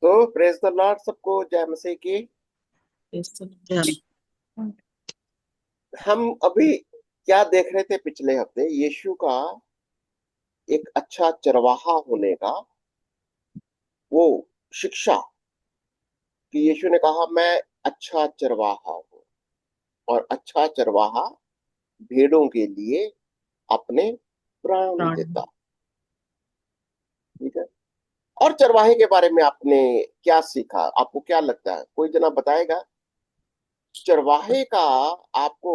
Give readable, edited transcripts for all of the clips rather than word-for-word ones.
तो praise the Lord, सबको जय मसीह की। हम अभी क्या देख रहे थे पिछले हफ्ते? यीशु का एक अच्छा चरवाहा होने का वो शिक्षा, कि यीशु ने कहा मैं अच्छा चरवाहा हूँ, और अच्छा चरवाहा भेड़ों के लिए अपने प्राण प्राण। देता। ठीक है। और चरवाहे के बारे में आपने क्या सीखा? आपको क्या लगता है? कोई जना बताएगा चरवाहे का? आपको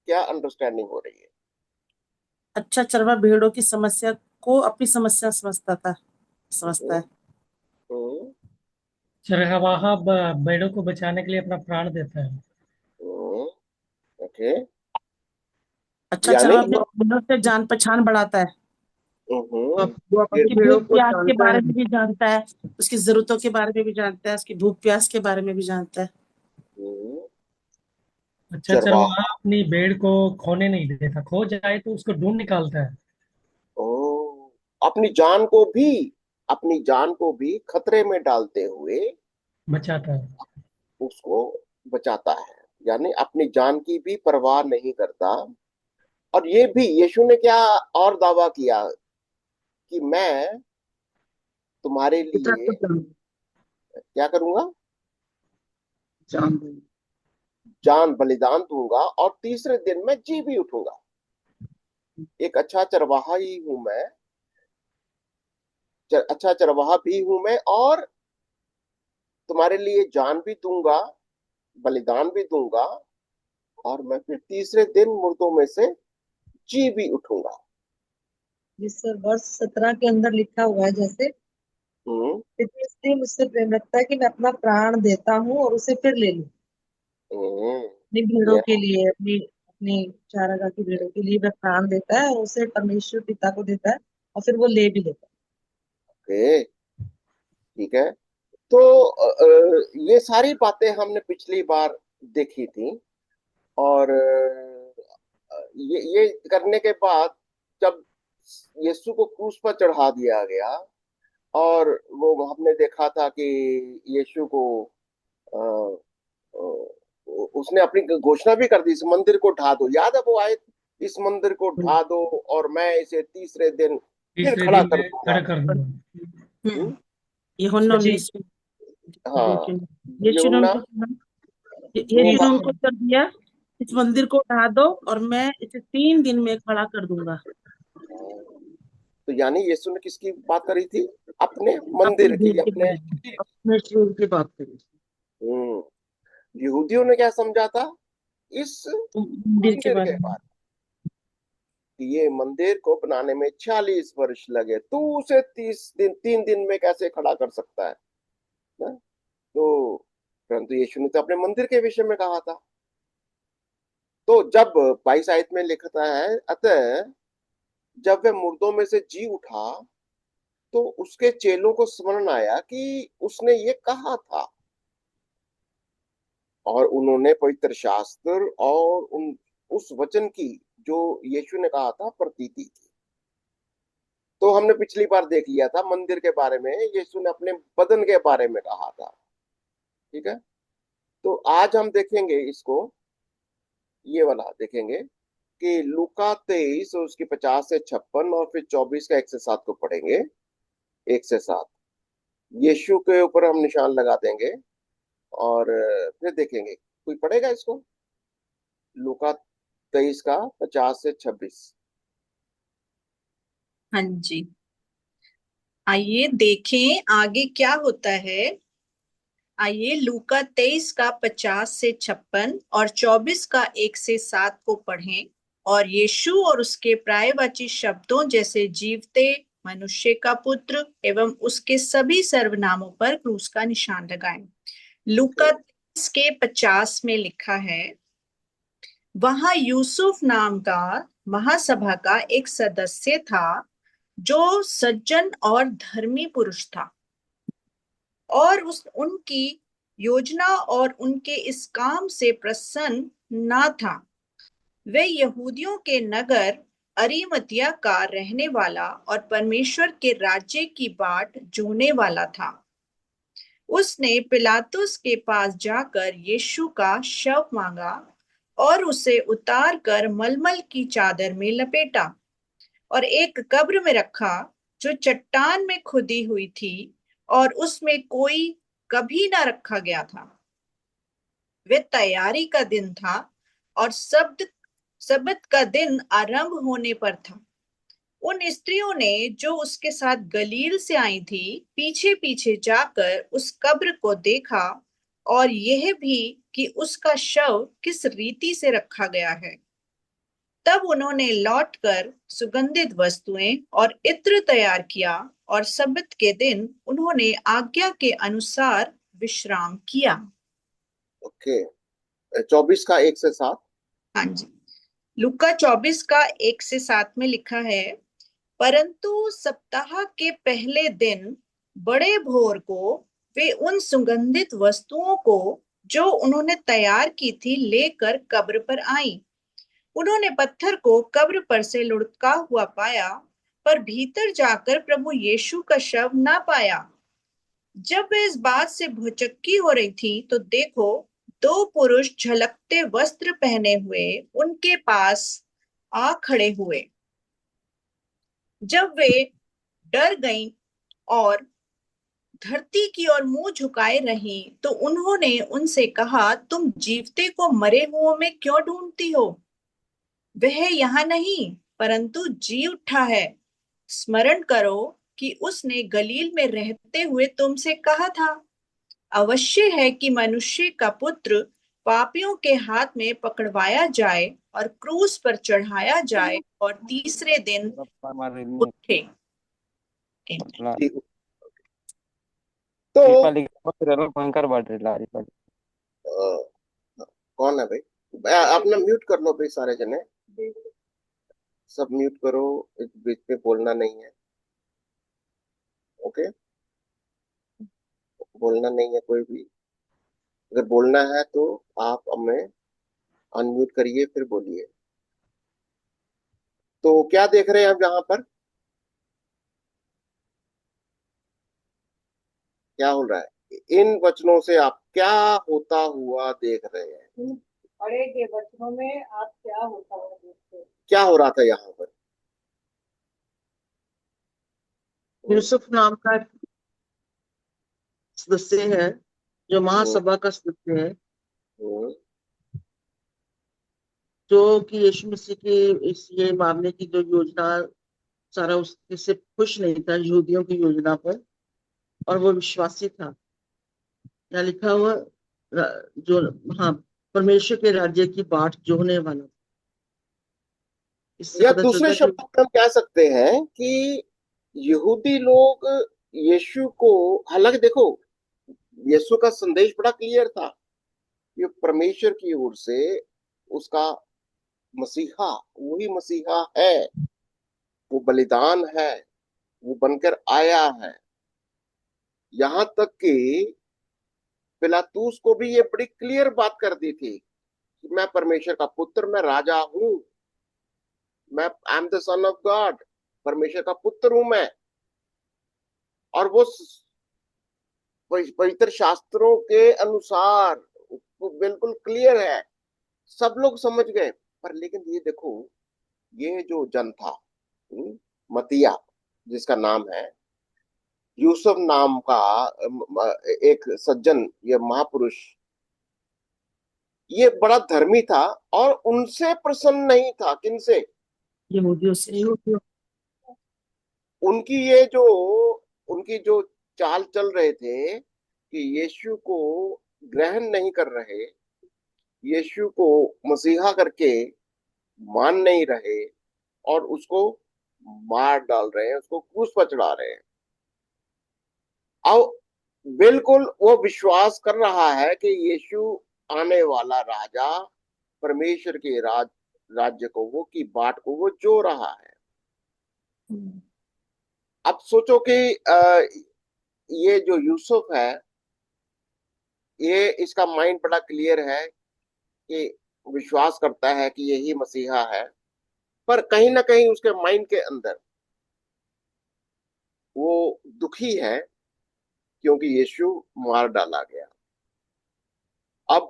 क्या अंडरस्टैंडिंग हो रही है? अच्छा चरवाहा भेड़ों की समस्या को अपनी समस्या समझता हम्म, है। हम्म, चरवाहा भेड़ों को बचाने के लिए अपना प्राण देता है। हम्म, ओके। अच्छा यानी चरवाहा अपने भेड़ों से जान पहचान बढ़ाता है। वो अपनी फिर उसकी भेड़ों भूख को प्यास के जानता बारे है। में भी जानता है। उसकी जरूरतों के बारे में भी जानता है। उसकी भूख प्यास के बारे में भी जानता है। हम्म, अच्छा चरवाहा चरवाहा अपनी भेड़ को खोने नहीं देता, खो जाए तो उसको ढूंढ निकालता है। ओ अपनी जान को भी, अपनी जान को भी खतरे में डालते हुए बचाता है। उसको बचाता है। यानी अपनी जान की भी परवाह नहीं करता। और ये भी यीशु ने क्या और दावा किया कि मैं तुम्हारे पिता को लिए जान क्या करूंगा? जान दे। जान बलिदान दूंगा, और तीसरे दिन मैं जी भी उठूंगा। एक अच्छा चरवाहा ही हूं मैं। अच्छा चरवाहा भी हूं मैं, और तुम्हारे लिए जान भी दूंगा, बलिदान भी दूंगा, और मैं फिर तीसरे दिन मुर्दों में से जी भी उठूंगा। जिस सर वर्ष 17 के अंदर लिखा हुआ है, जैसे हम्म, पिता इसलिए मुझसे प्रेम रखता है कि मैं अपना प्राण देता हूँ और उसे फिर ले लूं। हम्म, अपनी भेड़ों ये के लिए, अपनी अपनी चारागाह की भेड़ों के लिए वह प्राण देता है और उसे परमेश्वर पिता को देता है और फिर वो ले भी लेता ओके, ठीक है। तो ये सारी बातें हमने पिछली बार देखी थी। और ये करने के बाद जब यीशु को क्रूस पर चढ़ा दिया गया, और वो हमने देखा था कि यीशु को अ, उसने अपनी घोषणा भी कर दी, इस मंदिर को ढा दो। याद है वो आए, इस मंदिर को तो ढा दो और मैं इसे तीसरे दिन फिर तीसरे खड़ा दिन कर में दूंगा। खड़ा कर और दूंगा। हम्म, यूहन्ना सच्ची 19 हाँ। यीशु ने यूहन्ना उनको कहा, दो यीशु का ने उनको उत्तर दिया, इस मंदिर को ढा दो और मैं इसे 3 दिन में खड़ा कर दूंगा। तो यानी यीशु ने किसकी बात करी थी? अपने अपनी मंदिर की, भीड़ के अपने। बारे में। अपने शरीर की बात करी। हम्म। यहूदियों ने क्या समझा था इस मंदिर के मंदिर बारे के में। बारे? कि ये मंदिर को बनाने में 40 वर्ष लगे, तू उसे 30 दिन, 3 दिन में कैसे खड़ा कर सकता है ना? तो परंतु यीशु ने तो अपने मंदिर के विषय में कहा था। तो जब 22 आयत में लिखता है, अतः जब वह मुर्दों में से जी उठा, तो उसके चेलों को स्मरण आया कि उसने ये कहा था, और उन्होंने पवित्र शास्त्र और उन उस वचन की जो यीशु ने कहा था प्रतीति की। तो हमने पिछली बार देख लिया था मंदिर के बारे में, यीशु ने अपने बदन के बारे में कहा था। ठीक है। तो आज हम देखेंगे इसको, ये वाला देखेंगे कि लूका 23 और उसकी 50 से 56, और फिर 24 का 1 से 7 को पढ़ेंगे। 1 से 7 यीशु के ऊपर हम निशान लगा देंगे, और फिर देखेंगे। कोई पढ़ेगा इसको? लूका 23 का 50 से 26। हाँ जी, आइए देखें आगे क्या होता है। आइए लूका 23 का 50 से 56 और 24 का 1 से 7 को पढ़ें, और यीशु और उसके पर्यायवाची शब्दों जैसे जीवते, मनुष्य का पुत्र एवं उसके सभी सर्वनामों पर क्रूस का निशान लगाएं। लूका 23 के 50 में लिखा है, वहां यूसुफ नाम का महासभा का एक सदस्य था, जो सज्जन और धर्मी पुरुष था, और उस उनकी योजना और उनके इस काम से प्रसन्न ना था। वे यहूदियों के नगर अरिमतिया का रहने वाला और परमेश्वर के राज्य की बाट जोने वाला था। उसने पिलातुस के पास जाकर यीशु का शव मांगा और उसे उतार कर मलमल की चादर में लपेटा और एक कब्र में रखा जो चट्टान में खुदी हुई थी और उसमें कोई कभी ना रखा गया था। वे तैयारी का दिन था और सब्त का दिन आरंभ होने पर था। उन स्त्रियों ने जो उसके साथ गलील से आई थी पीछे पीछे जाकर उस कब्र को देखा और यह भी कि उसका शव किस रीति से रखा गया है। तब उन्होंने लौटकर सुगंधित वस्तुएं और इत्र तैयार किया और सब्त के दिन उन्होंने आज्ञा के अनुसार विश्राम किया। ओके, 24 का 1 से 7। हाँ जी, लूका 24 का 1 से 7 में लिखा है, परंतु सप्ताह के पहले दिन बड़े भोर को वे उन सुगंधित वस्तुओं को जो उन्होंने तैयार की थी लेकर कब्र पर आई। उन्होंने पत्थर को कब्र पर से लुढ़का हुआ पाया, पर भीतर जाकर प्रभु यीशु का शव ना पाया। जब वे इस बात से भौचक्की हो रही थी तो देखो, दो पुरुष झलकते वस्त्र पहने हुए उनके पास आ खड़े हुए। जब वे डर गईं और धरती की ओर मुंह झुकाए रही तो उन्होंने उनसे कहा, तुम जीवते को मरे हुओं में क्यों ढूंढती हो? वह यहाँ नहीं परंतु जी उठा है। स्मरण करो कि उसने गलील में रहते हुए तुमसे कहा था, अवश्य है कि मनुष्य का पुत्र पापियों के हाथ में पकड़वाया जाए और क्रूस पर चढ़ाया जाए और तीसरे दिन उठे। ठीक। तो कौन है भाई? अपना म्यूट कर लो भाई, सारे जने सब म्यूट करो, इस बीच में बोलना नहीं है। ओके, बोलना नहीं है कोई भी। अगर बोलना है तो आप हमें अनम्यूट करिए फिर बोलिए। तो क्या देख रहे हैं हम यहाँ पर? क्या हो रहा है इन वचनों से? आप क्या होता हुआ देख रहे हैं? पढ़े के वचनों में आप क्या होता हुआ देखते हो? क्या हो रहा था यहाँ पर? यूसुफ नाम का एक सदस्य है जो महासभा का सदस्य है, हम्म, जो कि यीशु मसीह की इस ये मारने की जो योजना सारा उससे से खुश नहीं था, यहूदियों की योजना पर, और वो विश्वासी था। यहाँ लिखा हुआ जो, हाँ, परमेश्वर के राज्य की बाट जोहने वाला था। इससे या पता दूसरे चलता है कि शब्दों में हम कह सकते हैं कि यहूदी लोग यीशु को, हालांकि देखो यीशु का संदेश बड़ा क्लियर था, ये परमेश्वर की ओर से उसका मसीहा, वही मसीहा है, वो बलिदान है, वो बनकर आया है। यहां तक कि पिलातूस को भी ये बड़ी क्लियर बात कर दी थी कि मैं परमेश्वर का पुत्र, मैं राजा हूं, मैं I am the son of God, परमेश्वर का पुत्र हूं मैं। और वो पवित्र शास्त्रों के अनुसार वो बिल्कुल क्लियर है, सब लोग समझ गए। पर लेकिन ये देखो, ये जो जन था, मतिया जिसका नाम है, यूसुफ नाम का एक सज्जन, ये महापुरुष, ये बड़ा धर्मी था और उनसे प्रसन्न नहीं था। किनसे? यहूदियों से उनकी ये जो, उनकी जो चाल चल रहे थे कि यीशु को ग्रहण नहीं कर रहे, यीशु को मसीहा करके मान नहीं रहे और उसको मार डाल रहे हैं, उसको क्रूस पर चढ़ा रहे हैं। अब बिल्कुल वो विश्वास कर रहा है कि यीशु आने वाला राजा, परमेश्वर के राज्य को, वो की बाट को वो जो रहा है। अब सोचो कि ये जो यूसुफ है, ये इसका माइंड बड़ा क्लियर है कि विश्वास करता है कि यही मसीहा है, पर कहीं ना कहीं उसके माइंड के अंदर वो दुखी है क्योंकि यीशु मार डाला गया। अब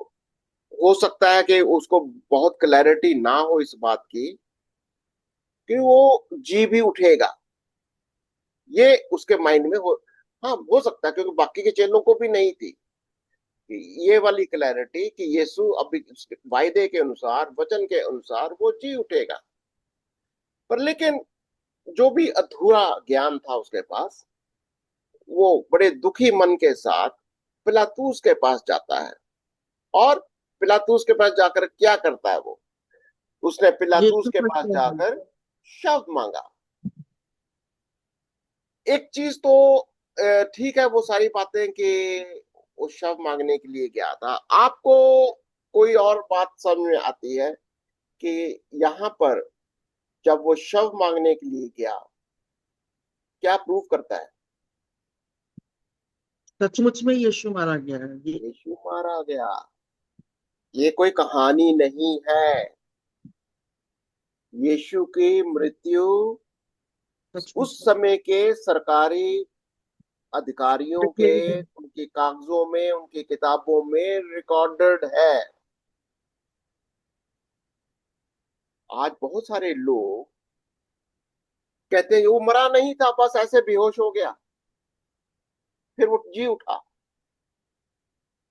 हो सकता है कि उसको बहुत क्लैरिटी ना हो इस बात की कि वो जी भी उठेगा, ये उसके माइंड में हो। हाँ, हो सकता है, क्योंकि बाकी के चेलों को भी नहीं थी कि ये वाली क्लैरिटी कि यीशु अभी उसके वायदे के अनुसार, वचन के अनुसार वो जी उठेगा। पर लेकिन जो भी अधूरा ज्ञान था उसके पास, वो बड़े दुखी मन के साथ पिलातूस के पास जाता है। और पिलातूस के पास जाकर क्या करता है वो? उसने पिलातूस यीशु के का पास शव है। जाकर शव मांगा। एक चीज तो ठीक है, वो सारी बातें कि वो शव मांगने के लिए गया था। आपको कोई और बात समझ में आती है कि यहाँ पर जब वो शव मांगने के लिए गया, क्या प्रूव करता है? सचमुच में यीशु मारा गया है ये। यीशु मारा गया। ये कोई कहानी नहीं है। यीशु की मृत्यु सचमुच उस समय के सरकारी अधिकारियों के, डिक्लेयर है। उनके कागजों में, उनकी किताबों में रिकॉर्डेड है। आज बहुत सारे लोग कहते हैं वो मरा नहीं था, बस ऐसे बेहोश हो गया फिर वो जी उठा।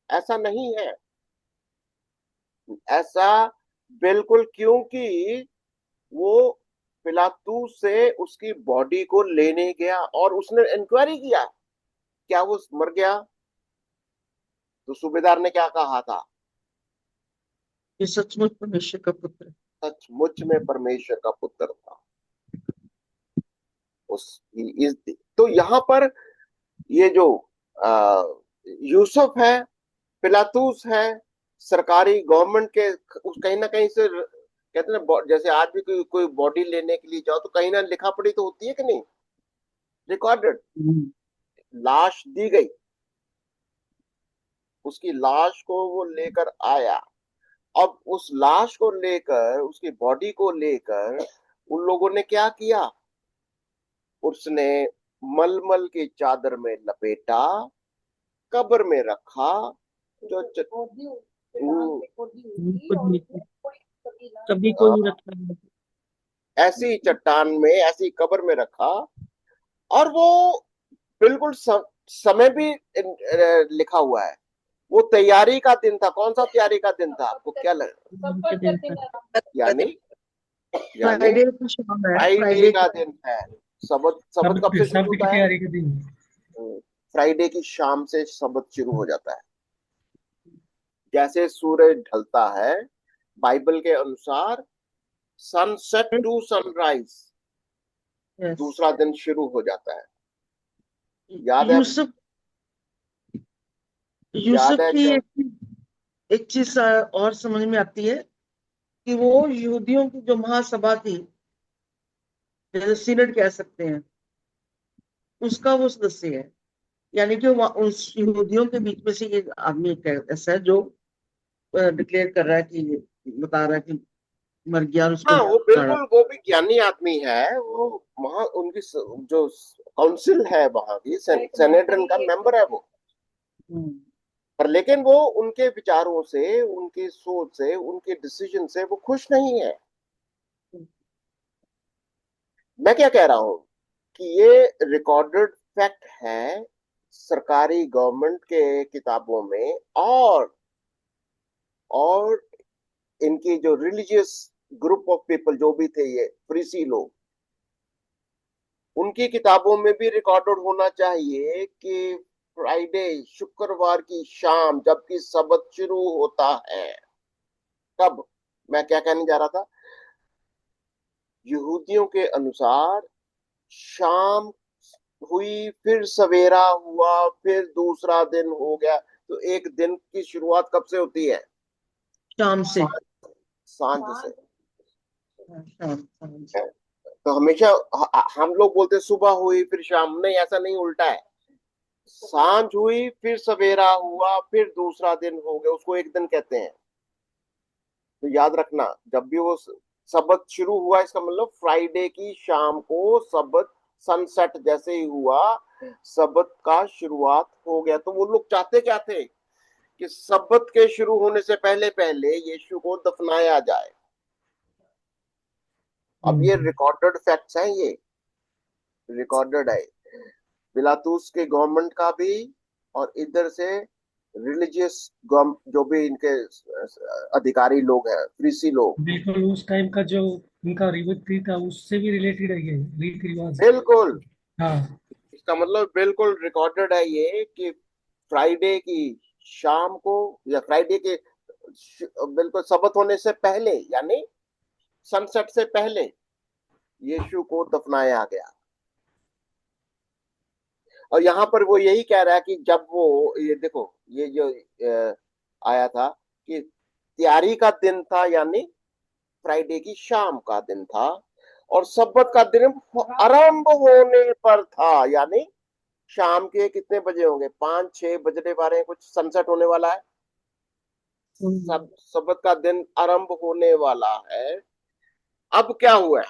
ऐसा नहीं है। ऐसा बिल्कुल, क्योंकि वो पिलातूस से उसकी बॉडी को लेने गया और उसने इंक्वायरी किया क्या वो मर गया। तो सूबेदार ने क्या कहा था? ये सचमुच परमेश्वर का पुत्र है। सचमुच में परमेश्वर का पुत्र था। उस इस तो यहाँ पर ये जो आ, यूसुफ है, पिलातूस है, सरकारी गवर्नमेंट के कहीं ना कहीं से कहते हैं जैसे आज भी कोई बॉडी लेने के लिए जाओ तो कहीं ना लिखा पड़ी तो होती है कि नहीं, रिकॉर्डेड। हम्म। लाश दी गई, उसकी लाश को वो लेकर आया। अब उस लाश को लेकर, उसकी बॉडी को लेकर उन लोगों ने क्या किया? उसने मलमल की चादर में लपेटा, कब्र में रखा। जो खुद नहीं थी, कभी को नहीं रखा है। ऐसी चट्टान में, ऐसी कब्र में रखा। और वो बिल्कुल समय भी लिखा हुआ है। वो तैयारी का दिन था। कौन सा तैयारी का दिन था? आपको क्या लगा? उनके दिन था। यानी यानी फ्राइडे की शाम है, फ्राइडे फ्राइडे का की। दिन है। सबत सबत शब्द कब से शुरू शब्द की होता है? तैयारी के दिन। फ्राइडे की शाम से सबत शुरू हो जाता है। जैसे सूरज ढलता है, बाइबल के अनुसार सनसेट टू सनराइज, यस। दूसरा दिन शुरू हो जाता है। याद है? यूसुफ याद यूसुफ है की जब एक चीज और समझ में आती है कि वो यहूदियों की जो महासभा थी, जैसे सीनेट कह सकते हैं, उसका वो सदस्य है। यानी कि उस यहूदियों के बीच में से ये आदमी एक ऐसा है जो डिक्लेयर कर रहा है कि, बता रहा है कि मर गया और उसको हाँ, वो गाड़ा। बिल्कुल वो भी ज्ञानी आदमी है। वो वहाँ उनकी जो काउंसिल है वहां की, सेनेटर का मेंबर है वो। हम्म। पर लेकिन वो उनके विचारों से, उनकी सोच से, उनके डिसीजन से वो खुश नहीं है। मैं क्या कह रहा हूं कि ये रिकॉर्डेड फैक्ट है सरकारी गवर्नमेंट के किताबों में। और इनकी जो रिलीजियस ग्रुप ऑफ पीपल जो भी थे, ये फरीसी लोग, उनकी किताबों में भी रिकॉर्डेड होना चाहिए कि फ्राइडे, शुक्रवार की शाम जबकि सबत शुरू होता है, कब? मैं क्या कहने जा रहा था? यहूदियों के अनुसार शाम हुई, फिर सवेरा हुआ, फिर दूसरा दिन हो गया। तो एक दिन की शुरुआत कब से होती है? शाम से। सांझ से। शाम से। तो हमेशा हम लोग बोलते हैं सुबह हुई फिर शाम, नहीं, ऐसा नहीं, उल्टा है। सांझ हुई फिर सवेरा हुआ, फिर दूसरा दिन हो गया, उसको एक दिन कहते हैं। तो याद रखना, जब भी वो सबत शुरू हुआ, इसका मतलब फ्राइडे की शाम को सबत सनसेट जैसे ही हुआ, सब्बत का शुरुआत हो गया। तो वो लोग चाहते क्या थे कि सब्बत के शुरू होने से पहले पहले यीशु को दफनाया जाए। अब ये रिकॉर्डेड फैक्ट्स हैं, ये रिकॉर्डेड है पिलातूस के गवर्नमेंट का भी, और इधर से रिलीजियस जो भी इनके अधिकारी लोग हैं, फरीसी लोग। बिल्कुल उस टाइम का जो उनका रीति था उससे भी रिलेटेड है ये रीति रिवाज। बिल्कुल, हाँ। इसका मतलब बिल्कुल रिकॉर्डेड है ये कि फ्राइडे की शाम को, या फ्राइडे के बिल्कुल सबत होने से पहले, यानी सनसेट से पहले यीशु को दफनाया गया। और यहाँ पर वो यही कह रहा है कि जब वो, ये देखो ये जो आया था कि तैयारी का दिन था, यानी फ्राइडे की शाम का दिन था, और सब्बत का दिन आरंभ होने पर था, यानी शाम के कितने बजे होंगे, 5-6 बजने वाले हैं, कुछ सनसेट होने वाला है, सब्बत का दिन आरंभ होने वाला है। अब क्या हुआ है,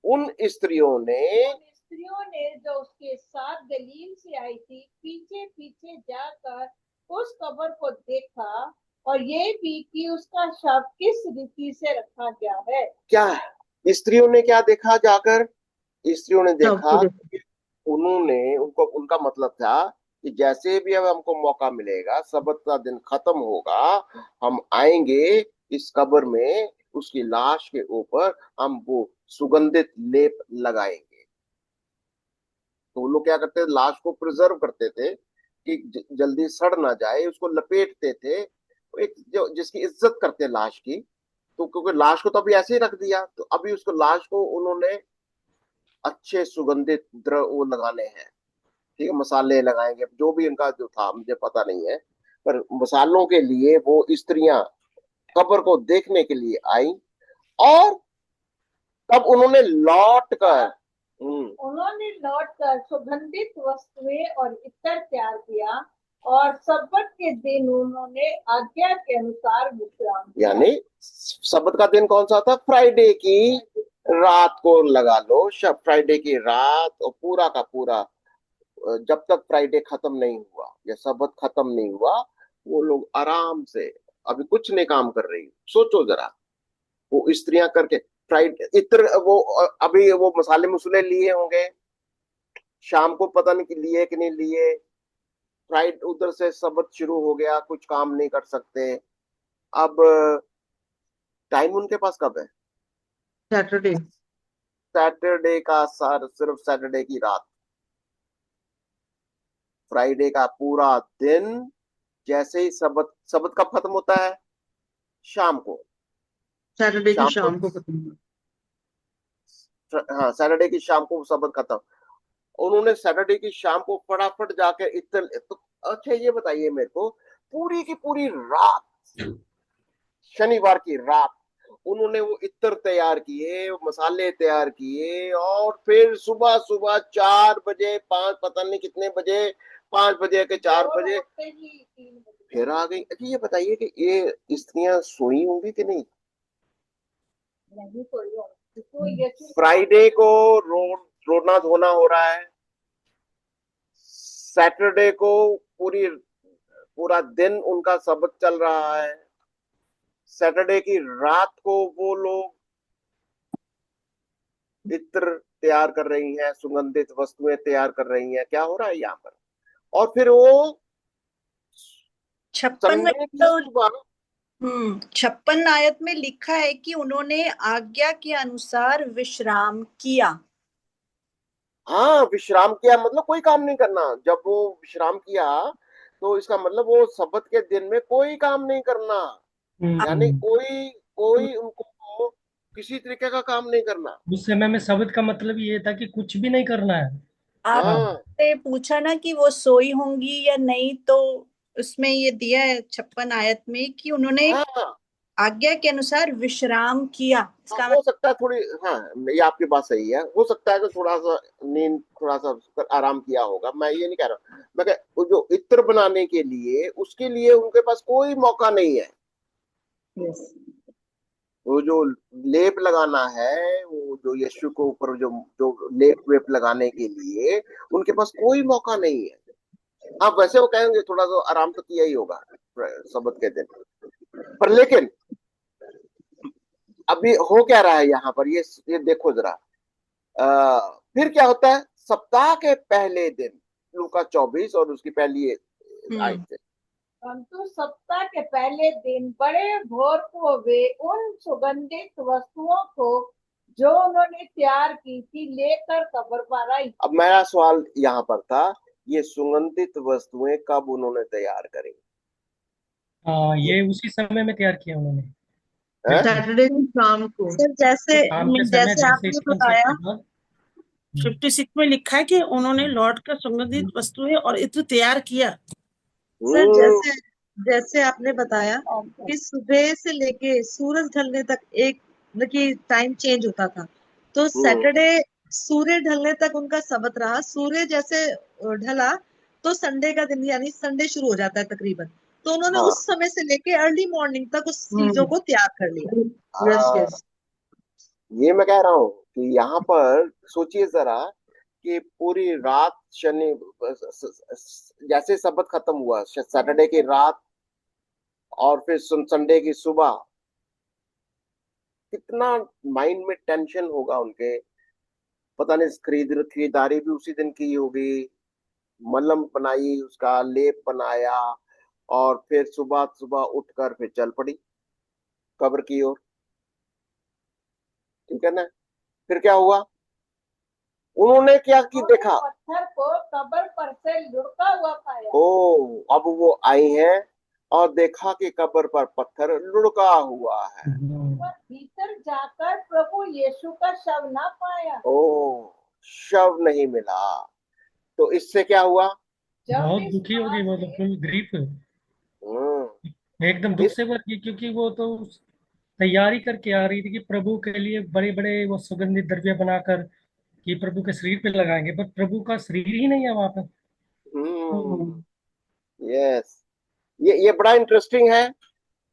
उन स्त्रियों ने जो उसके साथ गलील से आई थी, पीछे पीछे जाकर उस कब्र को देखा, और ये भी कि उसका शव किस रीति से रखा गया है। क्या स्त्रियों ने क्या देखा जाकर? स्त्रियों ने देखा, उन्होंने उनको, उनका मतलब था कि जैसे भी अब हमको मौका मिलेगा, सब्त का दिन खत्म होगा, हम आएंगे इस कब्र में, उसकी लाश के ऊपर हम वो सुगंधित लेप लगाएंगे। तो वो लोग क्या करते थे, लाश को प्रिजर्व करते थे कि जल्दी सड़ ना जाए, उसको लपेटते थे, एक जो जिसकी इज्जत करते लाश की। तो क्योंकि लाश को तो अभी ऐसे ही रख दिया, तो अभी उसको, लाश को उन्होंने अच्छे सुगंधित द्रव वो लगाने हैं, ठीक है, मसाले लगाएंगे, जो भी उनका जो था मुझे पता नहीं है, पर मसालों के लिए वो स्त्रियां कब्र को देखने के लिए आई, और तब उन्होंने लौट कर सुगंधित वस्तुएं और इत्र तैयार किया, और सब्बत के दिन उन्होंने आज्ञा के अनुसार विश्राम किया। यानी सब्बत का दिन कौन सा था? फ्राइडे की रात को लगा लो, फ्राइडे की रात, और पूरा का पूरा जब तक फ्राइडे खत्म नहीं हुआ या सब्बत खत्म नहीं हुआ, वो लोग आराम से, अभी कुछ नहीं काम कर रही, सोचो जरा, वो स्त्रियां करके फ्राइडे इत्र, वो अभी वो मसाले मसूले लिए होंगे, शाम को पता नहीं लिए कि नहीं लिए, फ्राइड उधर से सब्बत शुरू हो गया, कुछ काम नहीं कर सकते। अब टाइम उनके पास कब है? सैटरडे। सैटरडे का सर, सिर्फ सैटरडे की रात, फ्राइडे का पूरा दिन। जैसे ही सब्बत, सब्बत कब खत्म होता है? शाम को, सैटरडे की शाम शाम को खत्म हुआ। हाँ, सैटरडे की शाम को सब्बत खत्म। उन्होंने सैटरडे की शाम को फटाफट जाके इतने तो, अच्छा ये बताइए मेरे को, पूरी की पूरी रात, शनिवार की रात, उन्होंने वो इत्र तैयार किए, मसाले तैयार किए, और फिर सुबह सुबह 4 बजे, 5 पता नहीं कितने बजे, 5 बजे के 4 बजे फिर आ गई। अच्छा ये बताइए कि ये स्त्रियां सोई होंगी कि नहीं? नहीं कोई और, फ्राइडे को रोना धोना हो रहा है, सैटरडे को पूरा दिन उनका सबक चल रहा है, सैटरडे की रात को वो लोग इत्र तैयार कर रही हैं, सुगंधित वस्तुएं तैयार कर रही हैं। क्या हो रहा है यहाँ पर? और फिर वो 56 में संडे की तो सुबह, 56 आयत में लिखा है कि उन्होंने आज्ञा के अनुसार विश्राम किया। हाँ विश्राम किया, मतलब कोई काम नहीं करना। जब वो विश्राम किया तो इसका मतलब वो सब्बत के दिन में कोई काम नहीं करना, यानी कोई कोई उनको किसी तरीके का काम नहीं करना। उस समय में शब्द का मतलब ये था कि कुछ भी नहीं करना है। हाँ। आपसे पूछा ना कि वो सोई होंगी या नहीं, तो उसमें ये दिया है 56 आयत में कि उन्होंने हाँ आज्ञा के अनुसार विश्राम किया। इसका हो सकता है थोड़ी, हाँ ये आपकी बात सही है, हो सकता है कि थोड़ा सा नींद, थोड़ा सा आराम किया होगा, मैं ये नहीं कह रहा। मैं कह, वो जो इत्र बनाने के लिए, उसके लिए उनके पास कोई मौका नहीं है। यस। वो जो लेप लगाना है, वो जो यीशु को ऊपर जो जो लेप वेप लगाने के लिए उनके पास कोई मौका नहीं है। हाँ, वैसे वो कहेंगे थोड़ा सा आराम तो किया ही होगा सबत के दिन, पर लेकिन अभी हो क्या रहा है यहाँ पर, ये देखो जरा। फिर क्या होता है, सप्ताह के पहले दिन, लूका 24 और उसकी पहली आयत से। परंतु सप्ताह के पहले दिन बड़े भोर को वे उन सुगंधित वस्तुओं को जो उन्होंने तैयार की थी लेकर कब्र पर आई। अब मेरा सवाल यहाँ पर था, ये सुगंधित वस्तुएं कब उन्होंने तैयार करी? हाँ, ये उसी समय में तैयार किया उन्होंने। हैं? सैटरडे की शाम को। सर जैसे शाम के समय जैसे जैसे आपने स्तवन बताया के बाद। 56 में लिखा है कि उन्होंने लॉर्ड का सुगंधित वस्तुएं और इत्र तैयार किया। सर जैसे जैसे आपने बताया कि सुबह से लेके सूरज ढलने तक एक कि टाइम चेंज होता था, तो सैटरडे सूर्य ढलने तक उनका सबत रहा। सूर्य जैसे ढला तो संडे का दिन यानी संडे शुरू हो जाता है तकरीबन, तो उन्होंने हाँ। उस समय से लेके अर्ली मॉर्निंग तक उस चीजों को तैयार कर लिया। Yes yes. ये मैं कह रहा हूँ कि यहाँ पर सोचिए जरा कि पूरी रात शनि, जैसे सबत खत्म हुआ सैटरडे की रात और फिर संडे की सुबह, कितना माइंड में टेंशन होगा उनके। पता नहीं खरीदारी भी उसी दिन की होगी, मलहम बनाई, उसका लेप बनाया, और फिर सुबह सुबह उठकर फिर चल पड़ी कब्र की ओर। ठीक है ना? फिर क्या हुआ, उन्होंने क्या की उन्होंने देखा, पत्थर को कब्र पर से लुढ़का हुआ पाया। ओ अब वो आई हैं और देखा कि कब्र पर पत्थर लुढ़का हुआ है। पर भीतर जाकर प्रभु यीशु का शव ना पाया। ओ, शव नहीं मिला। तो इससे क्या हुआ? जब बहुत इस दुखी होगी वो, तो बात से फुल ग्रीफ, हम्म एकदम दुख इस से भर गई, क्योंकि वो तो तैयारी करके आ रही थी कि प्रभु के लिए बड़े बड़े वो सुगंधित द्रव्य बनाकर कि प्रभु के शरीर पे लगाएंगे, पर प्रभु का शरीर ही नहीं है वहां पर। यस, ये बड़ा इंटरेस्टिंग है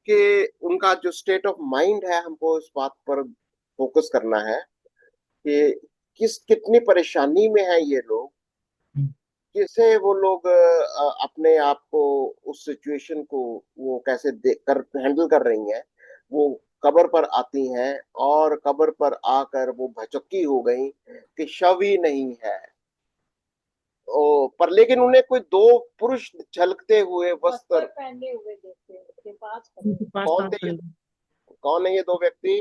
कि उनका जो स्टेट ऑफ माइंड है, हमको इस बात पर फोकस करना है कि कितनी परेशानी में है ये लोग, कैसे वो लोग अपने आप को, उस सिचुएशन को वो कैसे देख कर हैंडल कर रही हैं। वो कब्र पर आती हैं और कब्र पर आकर वो भचक्की हो गई कि शव ही नहीं है। ओ, पर लेकिन उन्हें कोई दो पुरुष झलकते हुए वस्त्र वस्त्र, पहने हुए देखे, उसके पास खड़े उनके पास कौन पास थे ये? खड़े। कौन है ये दो व्यक्ति?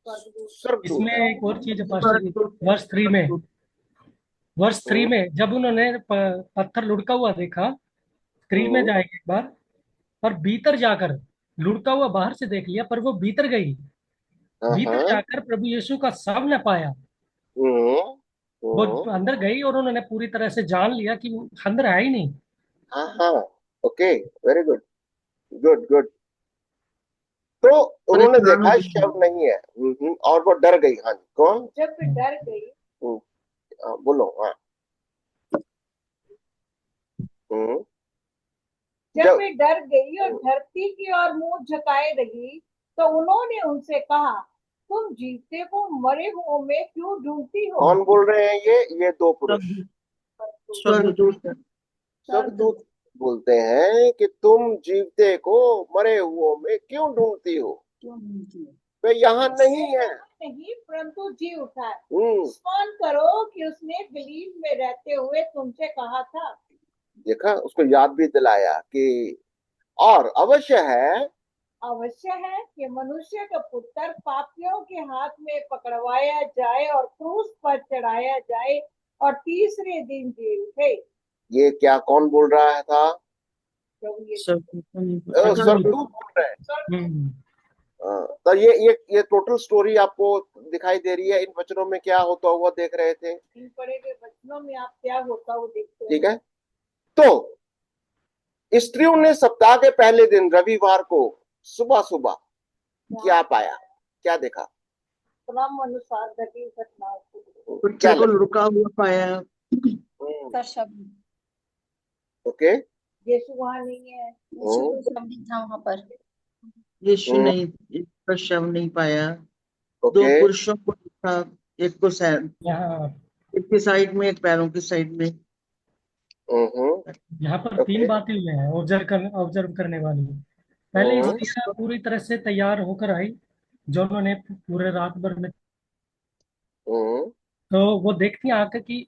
स्वर्गदूत। स्वर्गदूत इसमें है। एक और चीज है पास्टर जी, वर्ष 3 में जब उन्होंने पत्थर लुढ़का हुआ देखा, 3 में जाएंगे एक बार, और भीतर जाकर लुढ़का हुआ बाहर से देख लिया, पर वो भीतर गई, भीतर हाँ। जाकर प्रभु यीशु का शव न पाया। हम्म वो हम्म, अंदर गई और उन्होंने पूरी तरह से जान लिया कि वो अंदर है ही नहीं। हाँ हाँ, okay, very good, good good. तो उन्होंने परेशान हो देखा गई। शव नहीं है। और वो डर गई। हाँ जी, कौन? जब वे डर गई, बोलो। हाँ। हम्म, जब जब वे डर गई और धरती की ओर मुंह झुकाए रही, तो उन्होंने उनसे कहा, तुम जीते को मरे हुओं में क्यों ढूंढती हो? कौन बोल रहे हैं ये दो पुरुष? स्वर्गदूत। स्वर्गदूत बोलते हैं कि तुम जीवते को मरे हुओं में क्यों ढूंढती हो, वे यहाँ नहीं है। नहीं, परंतु जी उठा है। हम्म, स्मरण करो कि उसने गलील में रहते हुए तुमसे कहा था। देखा, उसको याद भी दिलाया कि और अवश्य है कि मनुष्य का पुत्र पापियों के हाथ में पकड़वाया जाए और क्रूस पर चढ़ाया जाए और तीसरे दिन जी उठे। ये क्या, कौन बोल रहा था? प्रभु यीशु। स्वर्गदूत बोल रहे हैं। हम्म। तो ये टोटल स्टोरी आपको दिखाई दे रही है। इन वचनों में क्या होता हुआ देख रहे थे? इन पढ़े गए वचनों में आप क्या होता वो देखते ठीक हैं। है। तो स्त्रियों ने सप्ताह के पहले दिन रविवार को सुबह सुबह क्या पाया, क्या देखा? क्रम अनुसार घटी घटनाओं को। क्या बच्चे को लुढ़का हुआ पाया। का शब्द, ओके। यीशु वहां नहीं है। हम्म, शब्द था वहां पर। यीशु नहीं। का शव नहीं पाया। दो ओके। पुरुषों को देखा, एक को यहाँ एक की साइड में, एक पैरों की साइड में। हम्म। यहाँ पर ओके। तीन बातें हुई हैं ऑब्जर्व करने वाली। पहले हम्म। स्त्रियां पूरी तरह से तैयार होकर आई, जो उन्होंने पूरे रात भर में, हम्म। तो वो देखती आकर कि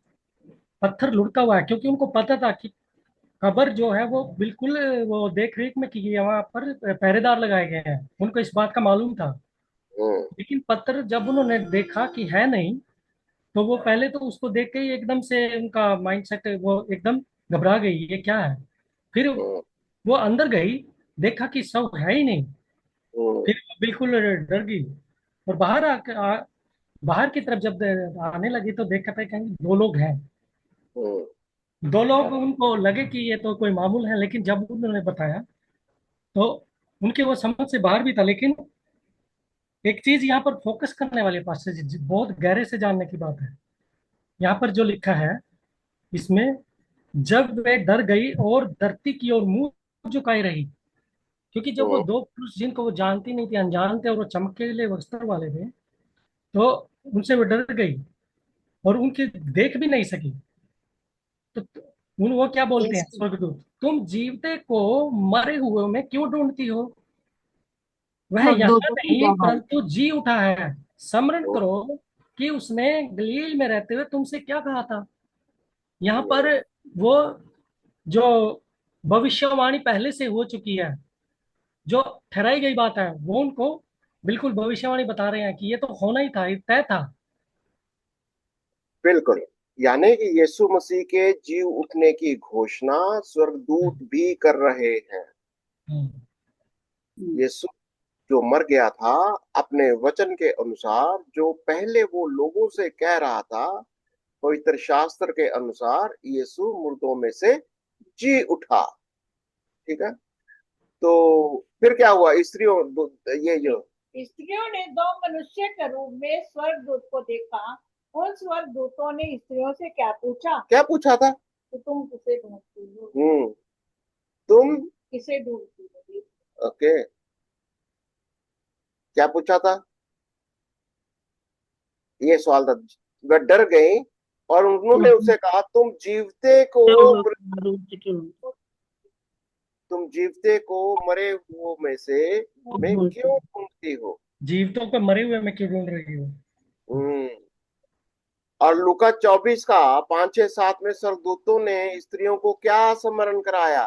पत्थर लुढ़का हुआ है, क्योंकि उनको पता था कि कब्र जो है वो बिल्कुल वो देख रेख में की गई है, वहां पर पहरेदार लगाए गए हैं, उनको इस बात का मालूम था। हम्म। लेकिन पत्थर जब उन्होंने देखा कि है नहीं, तो वो पहले तो उसको देख के ही एकदम से उनका माइंडसेट वो एकदम घबरा गई, ये क्या है। फिर हम्म। वो अंदर गई, देखा कि सब है ही नहीं। हम्म। फिर वो बिल्कुल डर गई, और बाहर की तरफ जब आने लगी तो देखा था कि दो लोग हैं। हम्म। दो लोग, उनको लगे कि ये तो कोई मामूल है, लेकिन जब उन्होंने बताया तो उनके वो समझ से बाहर भी था। लेकिन एक चीज यहाँ पर फोकस करने वाले पास से बहुत गहरे से जानने की बात है। यहाँ पर जो लिखा है इसमें, जब वे डर गई और धरती की ओर मुंह झुकाई रही, क्योंकि जब वो हम्म। दो पुरुष जिनको वो जानती नहीं थी, अनजान थे, और वो चमकीले वस्त्र वाले थे, तो उनसे वो डर गई और उनकी देख भी नहीं सकी। तो उन वो क्या बोलते हैं यस। स्वर्गदूत, तुम जीवते को मरे हुए में क्यों ढूंढती हो? वह यहाँ स्वर्गदूतों की नहीं जवाब। परंतु जी उठा है। स्मरण करो कि उसने गलील में रहते हुए तुमसे क्या कहा था। यहाँ पर वो जो भविष्यवाणी पहले से हो चुकी है, जो ठहराई गई बात है, वो उनको बिल्कुल भविष्यवाणी बता रहे हैं कि ये तो होना ही था, ये तय था। बिल्कुल। यानी कि यीशु मसीह के जी उठने की घोषणा स्वर्गदूत भी कर रहे हैं। हम्म, यीशु जो मर गया था, अपने वचन के अनुसार जो पहले वो लोगों से कह रहा था, पवित्र शास्त्र के अनुसार यीशु मुर्दों में से जी उठा। ठीक है। तो फिर क्या हुआ स्त्रियों, ये जो स्त्रियों ने दो मनुष्य के रूप में स्वर्गदूत को देखा। उन स्वर्गदूतों ने स्त्रियों से क्या पूछा? क्या पूछा था? तो तुम किसे ढूंढती हो? तुम किसे ढूंढती हो? ओके, क्या पूछा था? ये सवाल था। वह डर गई और उन्होंने उसे कहा, तुम जीवते को मरे हुओं में से में क्यों ढूंढती हो? जीवतों को मरे हुए में क्यों ढूंढ रही हो? हम्म। और लूका 24 का 5 6 7 में स्वर्गदूतों ने स्त्रियों को क्या स्मरण कराया?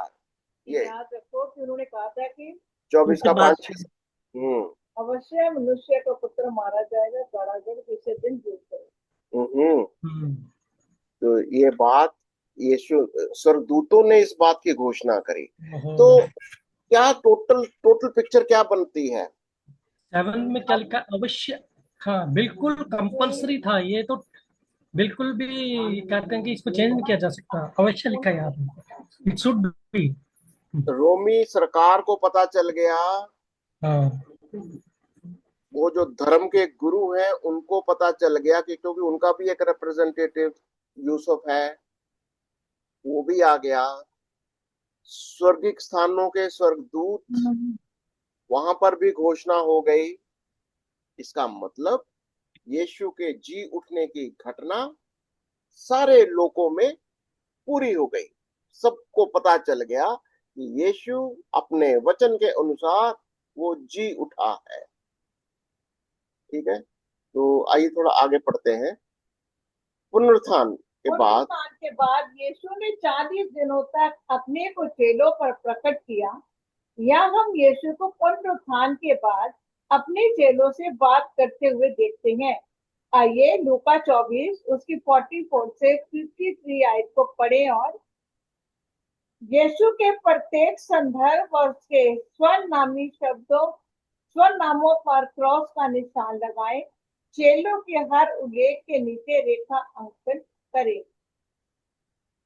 ये याद रखो कि उन्होंने कहा था कि 24 का 5 6। अवश्य मनुष्य का पुत्र मारा जाएगा, कारागर तीसरे दिन जीत जाएगा। हम्म, तो ये बात यीशु स्वर्गदूतों ने इस बात की घोषणा करी। ओहो। तो क्या टोटल टोटल पिक्चर क्या बनती है? 7 में क्या लिखा? अवश्य। हाँ, बिल्कुल कंपलसरी था ये तो, बिल्कुल भी कहते हैं कि इसको चेंज नहीं किया जा सकता, अवश्य लिखा है यहाँ पे, इट शुड बी। रोमी सरकार को पता चल गया, हाँ। वो जो धर्म के गुरु हैं उनको पता चल गया कि क्योंकि उनका भी एक रिप्रेजेंटेटिव यूसुफ है, वो भी आ गया। स्वर्गिक स्थानों के स्वर्गदूत, वहां पर भी घोषणा हो गई। इसका मतलब यीशु के जी उठने की घटना सारे लोगों में पूरी हो गई। सबको पता चल गया कि यीशु अपने वचन के अनुसार वो जी उठा है। ठीक है। तो आइए थोड़ा आगे पढ़ते हैं। पुनरुत्थान के बाद पुनरुत्थान के बाद यीशु ने 40 दिनों तक अपने को चेलों पर प्रकट किया। या हम यीशु को पुनरुत्थान के बाद अपने चेलों से बात करते हुए देखते हैं। आइए लूका 24 उसकी 44 से 53 आयत को पढ़ें और यीशु के प्रत्येक संदर्भ और उसके स्वनामी शब्दों स्वनामों पर क्रॉस का निशान लगाएं। चेलों के हर उल्लेख के नीचे रेखा अंकन करें।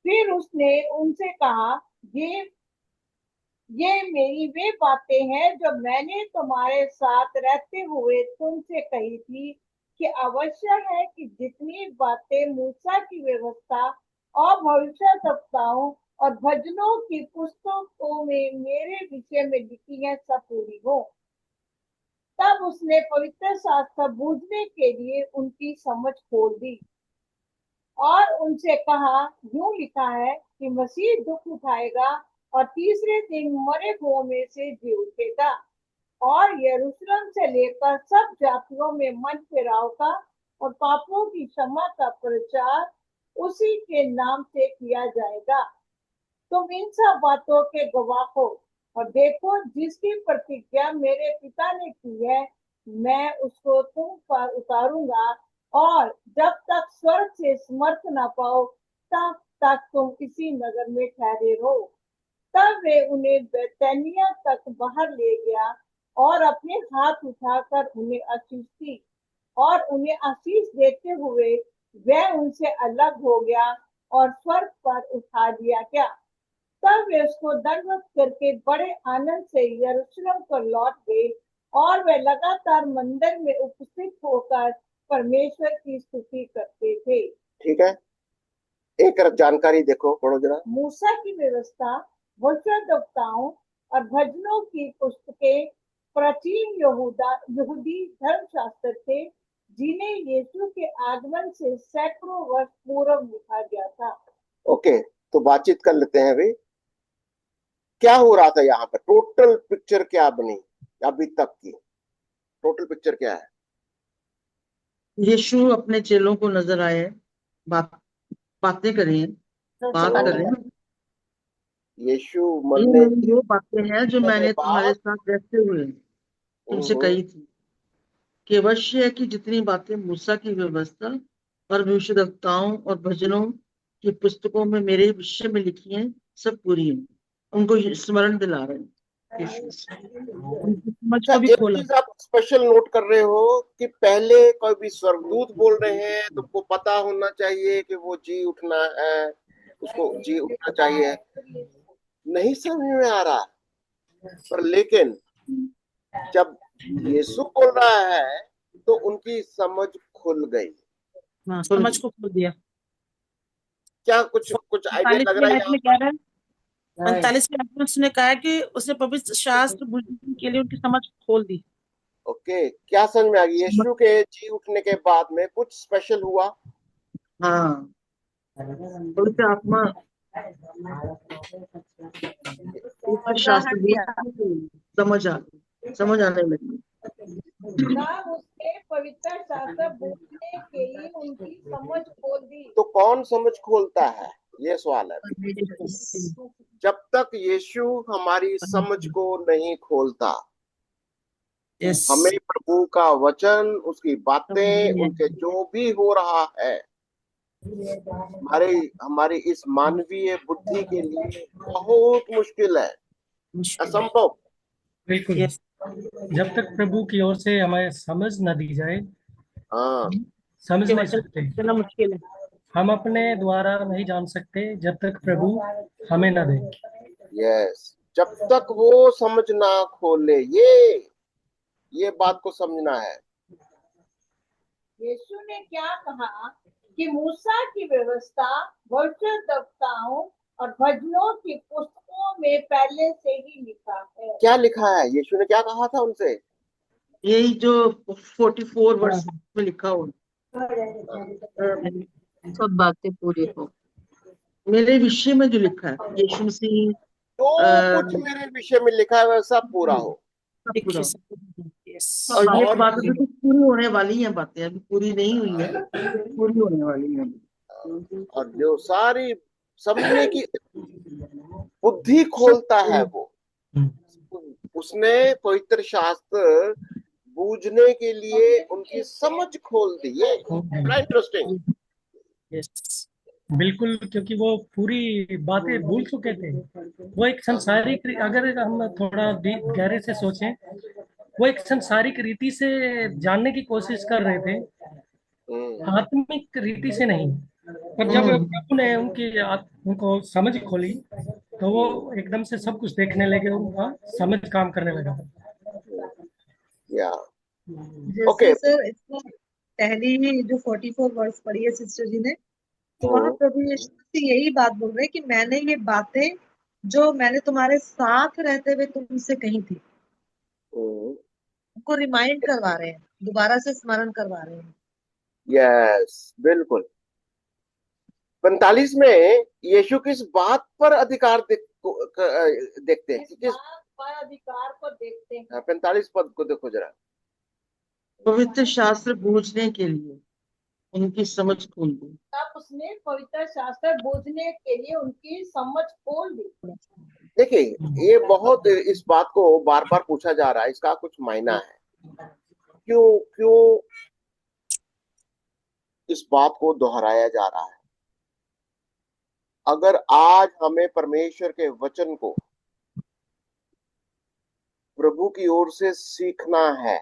फिर उसने उनसे कहा, ये मेरी वे बातें हैं जो मैंने तुम्हारे साथ रहते हुए तुमसे कही थी कि अवश्य है कि जितनी बातें मूसा की व्यवस्था और भविष्यवक्ताओं और भजनों की पुस्तकों में मेरे विषय में लिखी है सब पूरी हो। तब उसने पवित्र शास्त्र बूझने के लिए उनकी समझ खोल दी और उनसे कहा, यूं लिखा है कि मसीह दुख उठाएगा और तीसरे दिन मरे हुओं में से जी उठेगा और यरूशलेम से लेकर सब जातियों में मन फिराव का और पापों की क्षमा का प्रचार उसी के नाम से किया जाएगा। तुम इन सब बातों के गवाह हो और देखो, जिसकी प्रतिज्ञा मेरे पिता ने की है, मैं उसको तुम पर उतारूंगा और जब तक स्वर्ग से समर्थ न पाओ तब तक तुम इसी नगर में ठहरे रहो। तब वे उन्हें बैतनिया तक बाहर ले गया और अपने हाथ उठाकर उन्हें आशीष दी और उन्हें आशीष देते हुए वह उनसे अलग हो गया और स्वर्ग पर उठा दिया गया। तब वे उसको दंडवत करके बड़े आनंद से यरूशलेम को लौट गए और वे लगातार मंदिर में उपस्थित होकर परमेश्वर की स्तुति करते थे। ठीक है, एक जानकारी देखो, पढ़ो जरा। मूसा की व्यवस्था, भविष्यद्वक्ताओं और भजनों की पुस्तकें प्राचीन यहूदी धर्मशास्त्र थे जिन्हें यीशु के आगमन से सैकड़ों वर्ष पूर्व लिखा गया था। ओके, तो बातचीत कर लेते हैं अभी। क्या हो रहा था यहाँ पर? टोटल पिक्चर क्या बनी अभी तक की? टोटल पिक्चर क्या है? यीशु अपने चेलों को नजर आए, बातें करें, बात करें। यीशु मरने वो बातें हैं जो मैंने के तुम्हारे बाद साथ रहते हुए तुमसे कही थी कि अवश्य है कि जितनी बातें मूसा की व्यवस्था और भविष्यद्वक्ताओं और भजनों की पुस्तकों में मेरे विषय में लिखी हैं, सब पूरी हैं। उनको स्मरण दिला रहे हैं। उनकी समझ अच्छा, को भी एक खोला। चीज आप स्पेशल नोट कर रहे हो कि पहले कोई भी स्वर्गदूत बोल रहे हैं तुमको पता होना चाहिए कि वो जी उठना है, उसको जी उठना चाहिए। नहीं समझ में आ रहा, पर लेकिन जब यीशु बोल रहा है तो उनकी समझ खुल गई। हाँ, समझ को खोल दिया। क्या कुछ आइडिया लग रहा है यहाँ पर? 45 में उसने कहा कि उसने पवित्र शास्त्र बूझने के लिए उनकी समझ खोल दी। ओके, क्या समझ में आ गया? यीशु के जी उठने के बाद में कुछ स्पेशल हुआ? हाँ, पवित्र आत्मा शास्त्र समझ आने लगी। तब उसने पवित्र शास्त्र बूझने के लिए उनकी समझ खोल दी। तो कौन समझ खोलता है, ये सवाल है। जब तक यीशु हमारी समझ को नहीं खोलता, हमें प्रभु का वचन, उसकी बातें, उनके जो भी हो रहा है, हमारी इस मानवीय बुद्धि के लिए बहुत मुश्किल है, असंभव। बिल्कुल, जब तक प्रभु की ओर से हमें समझ न दी जाए, हाँ, समझ नहीं सकते। इतना मुश्किल है। हम अपने द्वारा नहीं जान सकते जब तक प्रभु हमें न दे। यस, जब तक वो समझ ना खोले, ये बात को समझना है। यीशु ने क्या कहा कि मूसा की व्यवस्था, भविष्यद्वक्ताओं और भजनों की पुस्तकों में पहले से ही लिखा है। क्या लिखा है? यीशु ने क्या कहा था उनसे? यही जो 44 वर्ष में लिखा हो, सब बातें पूरी हो। मेरे विषय में जो लिखा है, यीशु मसीह जो कुछ मेरे विषय में लिखा है वह सब पूरा हो। और ये बातें तो पूरी होने वाली हैं, बातें अभी पूरी नहीं हुई है, पूरी होने वाली हैं। और जो सारी समझने की बुद्धि खोलता है वो, उसने पवित्र शास्त्र बूझने के लिए उनकी समझ खोल दी। ये बड़ा इंटरेस्टिंग। बिल्कुल, क्योंकि वो पूरी बातें भूल चुके थे। वो एक सांसारिक, अगर हम थोड़ा गहरे से सोचें, वो एक सांसारिक रीति से जानने की कोशिश कर रहे थे, आत्मिक रीति से नहीं। पर जब प्रभु ने उनको समझ खोली तो वो एकदम से सब कुछ देखने लगे, उनका समझ काम करने लगा। जैसे सर इसमें पहली जो 44 वर्ष पढ़ी है सिस्टर जी ने, तो वहाँ प्रभु यीशु मसीह यही बात बोल रहे हैं कि मैंने ये बातें जो मैंने तुम्हारे साथ रहते हुए तुमसे कही थी। उनको रिमाइंड करवा रहे हैं, दोबारा से स्मरण करवा रहे हैं। यस, बिल्कुल। 45 में यीशु किस बात पर अधिकार देखते हैं? इस किस बात पर अधिकार को देखते हैं। 45 पद को देखो जरा। पवित्र शास्त्र बूझने के लिए उनकी समझ खोल दी। तब उसने पवित्र शास्त्र बूझने के लिए उनकी समझ खोल दी। देखिए, ये बहुत इस बात को बार बार पूछा जा रहा है, इसका कुछ मायना है। क्यों क्यों इस बात को दोहराया जा रहा है? अगर आज हमें परमेश्वर के वचन को प्रभु की ओर से सीखना है,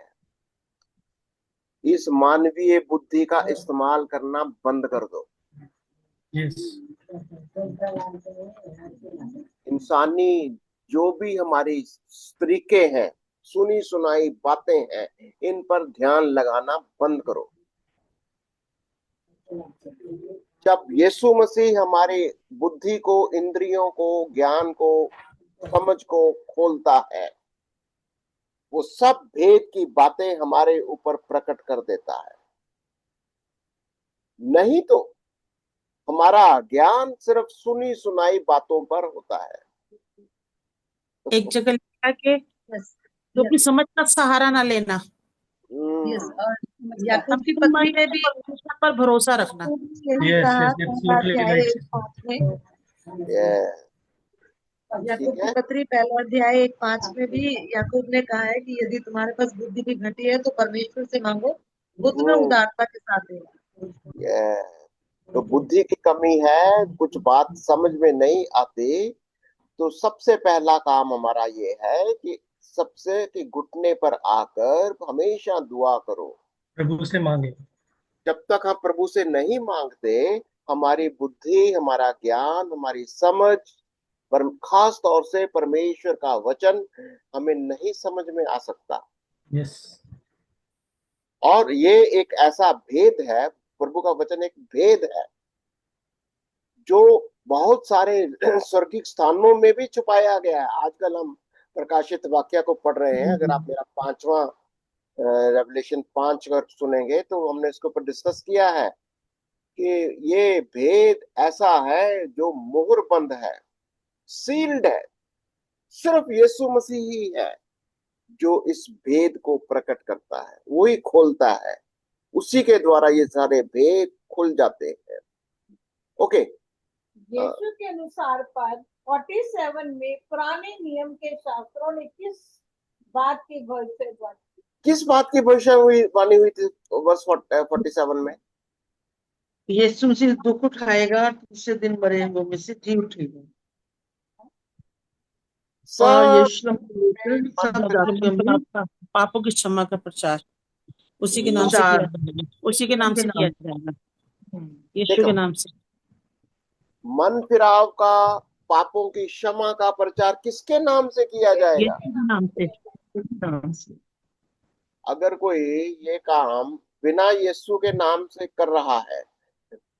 इस मानवीय बुद्धि का इस्तेमाल करना बंद कर दो। यस, इंसानी जो भी हमारी तरीके हैं, सुनी सुनाई बातें हैं, इन पर ध्यान लगाना बंद करो। जब यीशु मसीह हमारे बुद्धि को, इंद्रियों को, ज्ञान को, समझ को खोलता है, वो सब भेद की बातें हमारे ऊपर प्रकट कर देता है। नहीं तो हमारा ज्ञान सिर्फ सुनी सुनाई बातों पर होता है। एक जगह लिखा है कि यस, जो अपनी समझ का सहारा ना लेना, यस। हम्म, और याकूब की अपनी पत्री में मर्जी भी पर परमेश्वर पर भरोसा रखना। यही यस, कहा, यस, पहला एब्सोल्युटली अध्याय राइट। 1:5 में। ठीक याकूब की है। पत्री पहला अध्याय 1:5 में भी याकूब ने कहा है कि यदि तुम्हारे पास बुद्धि की घटी है तो परमेश्वर से मांगो, वो तुम्हें उदारता के साथ देगा। ये तो बुद्धि की कमी है, कुछ बात समझ में नहीं आती, तो सबसे पहला काम हमारा ये है कि सबसे कि घुटने पर आकर हमेशा दुआ करो। प्रभु से मांगे। जब तक हम प्रभु से नहीं मांगते, हमारी बुद्धि, हमारा ज्ञान, हमारी समझ, पर खास तौर से परमेश्वर का वचन हमें नहीं समझ में आ सकता। यस, और ये एक ऐसा भेद है, प्रभु का वचन एक भेद है जो बहुत सारे स्वर्गीय स्थानों में भी छुपाया गया है। आजकल हम प्रकाशित वाक्य को पढ़ रहे हैं। अगर आप मेरा 5वां रेवलेशन 5 अगर सुनेंगे तो हमने इसके ऊपर डिस्कस किया है कि ये भेद ऐसा है जो मुहर बंद है, सील्ड है। सिर्फ यीशु मसीह ही है जो इस भेद को प्रकट करता है, वही खोलता है। उसी के द्वारा ये सारे भेद खुल जाते हैं। ओके। यीशु के अनुसार पद 47 में पुराने नियम के शास्त्रों ने किस बात की भविष्यवाणी किस बात की भविष्यवाणी हुई थी वर्ष 47 में? यीशु मसीह दुख उठाएगा, तीसरे दिन मरे हुओं में से जी उठेगा, और सब यीशु को लेकर सब जातियों में पापों की क्षमा का प्रचार उसी के नाम से प्रचार किया जाएगा, उसी के नाम के से किया नाम। जाएगा, यीशु के देखो, नाम से। मन फिराव का, पापों की क्षमा का प्रचार किसके नाम से किया जाएगा? यीशु के नाम से। नाम से। अगर कोई ये काम बिना यीशु के नाम से कर रहा है,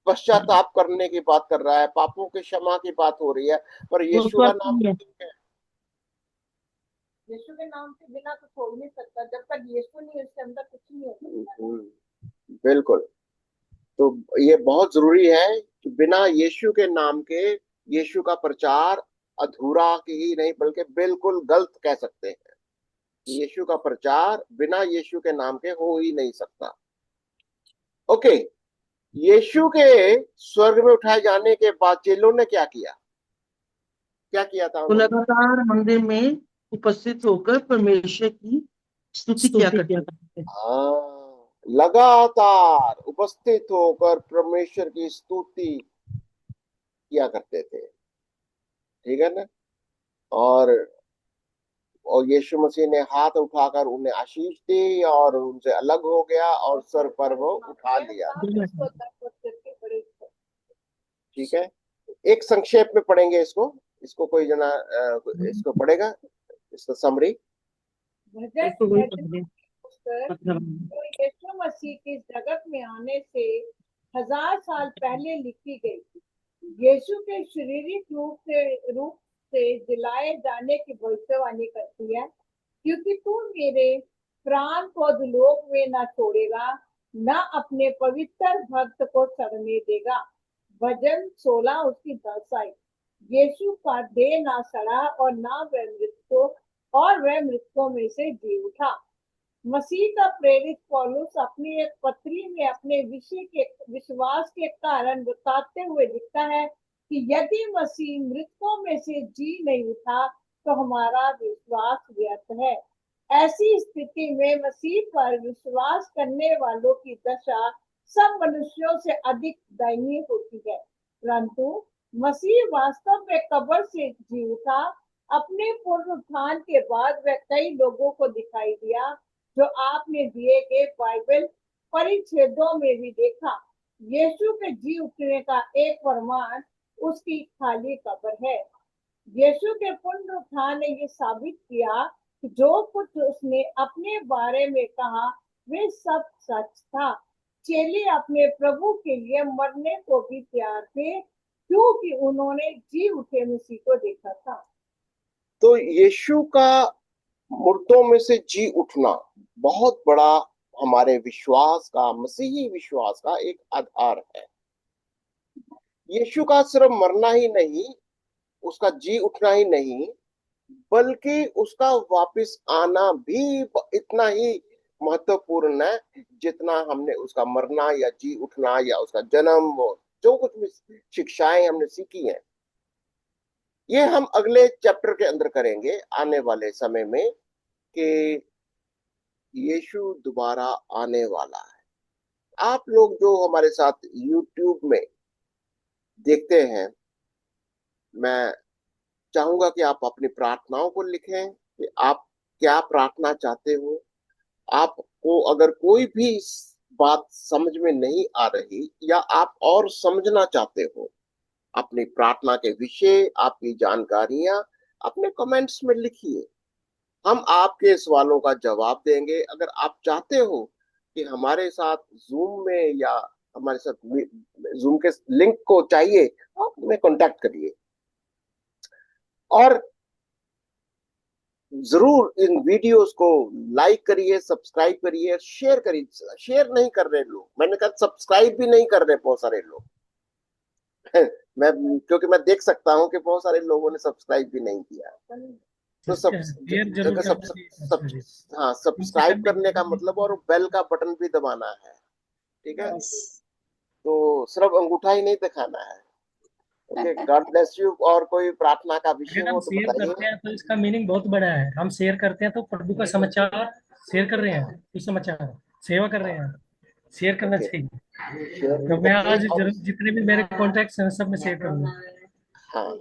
पश्चाताप करने की बात कर रहा है, पापों की क्षमा की बात हो रही है, पर वो यीशु का स्वर्ग नाम नहीं है। नहीं है। यीशु के नाम के बिना कुछ हो नहीं सकता। जब तक यीशु नहीं, उसके अंदर कुछ नहीं हो सकता। बिल्कुल। तो ये बहुत जरूरी है कि बिना यीशु के नाम के यीशु का प्रचार अधूरा ही नहीं बल्कि बिल्कुल गलत कह सकते हैं। यीशु का प्रचार बिना यीशु के नाम के हो ही नहीं सकता। ओके। यीशु के स्वर्ग में उठाए जाने के बाद चेलों ने क्या किया? क्या किया था वो उन्होंने? लगातार मंदिर में उपस्थित होकर परमेश्वर की स्तुति किया स्तुति किया करते। करते थे। हाँ, लगातार उपस्थित होकर परमेश्वर की स्तुति किया करते थे। ठीक है ना? और यीशु मसीह ने हाथ उठाकर उन्हें आशीष दी और उनसे अलग हो गया और सर पर वो उठा लिया। ठीक है। एक संक्षेप में पढ़ेंगे इसको। इसको कोई जना इसको पढ़ेगा, इसका समरी। इसको वही पढ़ तो यीशु मसीह के जगत में आने से 1000 साल पहले लिखी गई थी। यीशु के शारीरिक रूप से जिलाए जाने की भविष्यवाणी करती है, क्योंकि तू मेरे प्राण को दुलोक में न छोड़ेगा, न अपने पवित्र भक्त को सड़ने देगा। भजन 16 उसकी 10 आई। यीशु का देह ना सड़ा और ना वह मृतकों में से जी उठा। मसीह का प्रेरित पौलुस अपनी एक पत्री में अपने विश्वास के कारण बताते हुए लिखता है कि यदि मसीह मृतकों में से जी नहीं उठा तो हमारा विश्वास व्यर्थ है। ऐसी स्थिति में मसीह पर विश्वास करने वालों की दशा सब मनुष्यों से अधिक दयनीय होती है। परंतु मसीह वास्तव में कब्र से जी उठा। अपने पुनरुत्थान के बाद वह कई लोगों को दिखाई दिया, जो आपने दिए गए बाइबल परिच्छेदों में भी देखा। यीशु के जी उठने का एक प्रमाण उसकी खाली कब्र है। यीशु के पुनरुत्थान ने यह साबित किया कि जो कुछ उसने अपने बारे में कहा वे सब सच था। चेले अपने प्रभु के लिए मरने को भी तैयार थे, क्योंकि उन्होंने जी उठे मसीह को देखा था। तो यीशु का मुर्दों में से जी उठना बहुत बड़ा हमारे विश्वास का, मसीही विश्वास का एक आधार है। यीशु का सिर्फ मरना ही नहीं, उसका जी उठना ही नहीं, बल्कि उसका वापस आना भी इतना ही महत्वपूर्ण है जितना हमने उसका मरना या जी उठना या उसका जन्म, जो कुछ भी शिक्षाएं हमने सीखी हैं, ये हम अगले चैप्टर के अंदर करेंगे आने वाले समय में कि यीशु दोबारा आने वाला है। आप लोग जो हमारे साथ YouTube में देखते हैं, मैं चाहूंगा कि आप अपनी प्रार्थनाओं को लिखें कि आप क्या प्रार्थना चाहते हो। आपको अगर कोई भी बात समझ में नहीं आ रही या आप और समझना चाहते हो, अपनी प्रार्थना के विषय, आपकी जानकारियां अपने कमेंट्स में लिखिए। हम आपके सवालों का जवाब देंगे। अगर आप चाहते हो कि हमारे साथ जूम में या हमारे साथ जूम के लिंक को चाहिए, आप हमें कांटेक्ट करिए और जरूर इन वीडियोस को लाइक करिए, सब्सक्राइब करिए, शेयर करिए। शेयर नहीं कर रहे लोग, मैंने कहा सब्सक्राइब भी नहीं कर रहे बहुत सारे लोग क्योंकि मैं देख सकता हूं कि बहुत सारे लोगों ने सब्सक्राइब भी नहीं किया। तो हाँ, सब्सक्राइब करने का मतलब और बेल का बटन भी दबाना है, ठीक है। तो सिर्फ अंगूठा ही नहीं दिखाना है। Okay, God bless you. और कोई प्रार्थना का विषय हो तो शेयर करते हैं तो इसका मीनिंग बहुत बड़ा है। हम शेयर करते हैं तो प्रभु का समाचार शेयर कर रहे हैं, समाचार सेवा कर रहे हैं, शेयर करना चाहिए। तो मैं आज जितने भी मेरे कॉन्टैक्ट्स हैं सब में शेयर करूंगा। हाँ,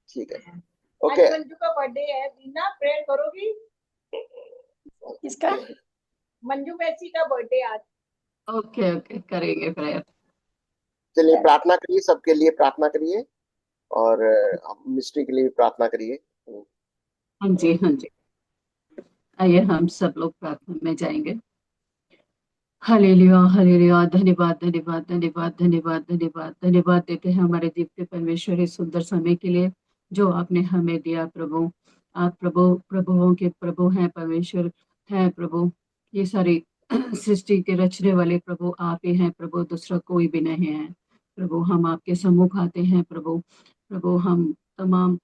ठीक है। ओके, आज मंजू का बर्थडे है, बीना प्रेयर करोगी? किसका? मंजू मैसी का बर्थडे आज। ओके ओके, करेंगे प्रेयर। चलिए प्रार्थना करिए, सबके लिए प्रार्थना करिए और मिस्ट्री के लिए प्रार्थना करिए। हाँ जी, हाँ जी, आइए हम सब लोग प्रार्थना में जाएंगे। हालेलुया हालेलुया, धन्यवाद धन्यवाद धन्यवाद धन्यवाद धन्यवाद धन्यवाद देते हैं हमारे दिव्य परमेश्वर इस सुंदर समय के लिए जो आपने हमें दिया। प्रभु, आप प्रभु प्रभुओं के प्रभु हैं, परमेश्वर हैं प्रभु। ये सारी सृष्टि के रचने वाले प्रभु आप ही हैं प्रभु, दूसरा कोई भी नहीं है प्रभु। हम आपके सम्मुख आते हैं प्रभु। प्रभु, हम तमाम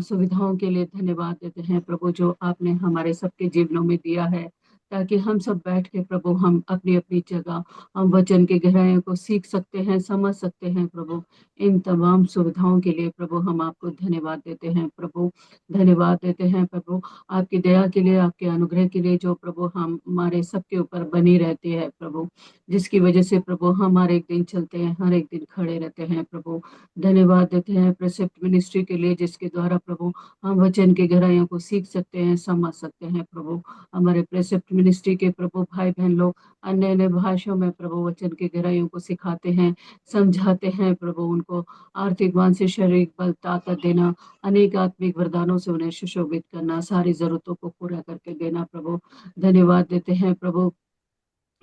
सुविधाओं के लिए धन्यवाद देते हैं प्रभु जो आपने हमारे सबके जीवनों में दिया है, ताकि हम सब बैठ के प्रभु हम अपनी अपनी जगह हम वचन के गहराइयों को सीख सकते हैं, समझ सकते हैं प्रभु। इन तमाम सुविधाओं के लिए प्रभु हम आपको धन्यवाद देते हैं प्रभु, धन्यवाद देते हैं प्रभु आपकी दया के लिए, आपके अनुग्रह के लिए जो प्रभु हम हमारे सबके ऊपर बनी रहती है प्रभु, जिसकी वजह से प्रभु हम हर एक दिन चलते हैं, हर एक दिन खड़े रहते हैं प्रभु। धन्यवाद देते हैं प्रेसिप्ट मिनिस्ट्री के लिए जिसके द्वारा प्रभु हम वचन के गहराइयों को सीख सकते हैं, समझ सकते हैं प्रभु। हमारे प्रेसिप्ट मिनिस्ट्री के प्रभु भाई बहन लोग अन्य अन्य भाषाओं में प्रभु वचन के गहराइयों को सिखाते हैं, समझाते हैं प्रभु। उनको आर्थिक मानसिक शारीरिक बल ताकत देना, अनेक आत्मिक वरदानों से उन्हें सुशोभित करना, सारी जरूरतों को पूरा करके देना प्रभु। धन्यवाद देते हैं प्रभु